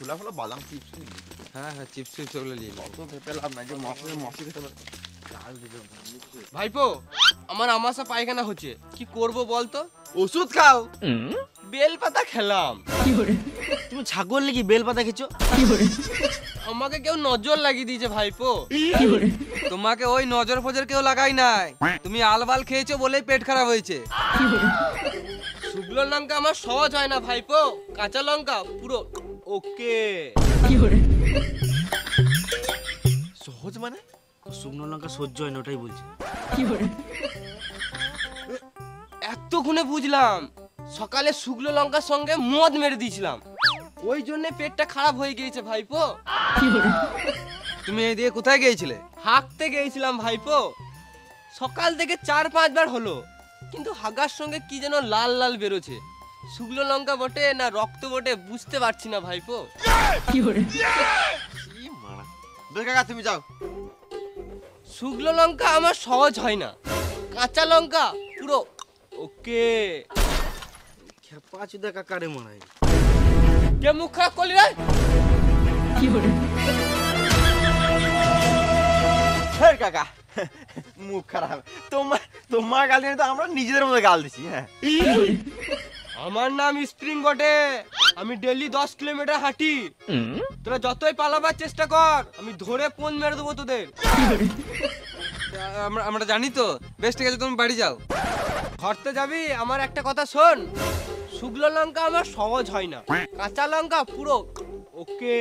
ছোলা ফলা বাদাম চিপস। হ্যাঁ হ্যাঁ চিপস চিপস ওগুলো নিয়ে নিই। অত ভেপে লাভ নাই যে মশি খেতে পারে। ভাইপো আমার আমাশা পায়খানা হচ্ছে, কি করব বলতো? ওষুধ খাও। বেল পাতা খেলাম। তুমি ছাগল নাকি বেল পাতা খেছো? আমাকে কেউ নজর লাগিয়ে দিয়েছে ভাইপো। তোমাকে ওই নজর ফজর কেউ লাগাই নাই, তুমি আলবাল খেয়েছো বলেই পেট খারাপ হয়েছে। শুকনো লঙ্কা আমার সহজ হয় না ভাইপো, কাঁচা লঙ্কা পুরো ওকে। সহজ মানে? শুকনো লঙ্কা সহ্য হয় না, ওটাই বলছি। এতক্ষণে বুঝলাম, সকালে শুকনো লঙ্কার সঙ্গে মদ মেরে দিয়েছিলাম, ওই জন্য পেটটা খারাপ হয়ে গিয়েছে ভাইপো। তুমি এই দিয়ে কোথায় গিয়েছিলে? হাঁকতে গিয়েছিলাম ভাইপো, সকাল থেকে 4-5 বার হলো, কিন্তু হাগার সঙ্গে কি যেন লাল লাল বেরোছে। শুকনো লঙ্কা বটে না রক্ত বটে বুঝতে পারছি না ভাইপো। কি মারা। দূর কাকা তুমি যাও। শুকনো লঙ্কা আমার সহজ হয় না, কাঁচা লঙ্কা পুরো ওকে। খেপা চুদা কাকারে মনে হয়। কে মুখ খারাপ করলি রে? হ্যাঁ কাকা, মুখ খারাপ। তোমার গাল দিয়ে তো আমরা নিজেদের মধ্যে গাল দিছি। হ্যাঁ, আমার নাম স্প্রিং বটে, আমি ডেইলি 10 কিলোমিটার হাঁটি। তোরা যতই পালাবার চেষ্টা কর, আমি ধরে ফোন মেরে দেবো তোদের। আমরা জানি তো। বেশ ঠিক আছে, তুমি বাড়ি যাও। ঘরতে যাবি? আমার একটা কথা শোন, শুকনো লঙ্কা আমার সহজ হয় না, কাঁচা লঙ্কা পুরো ওকে।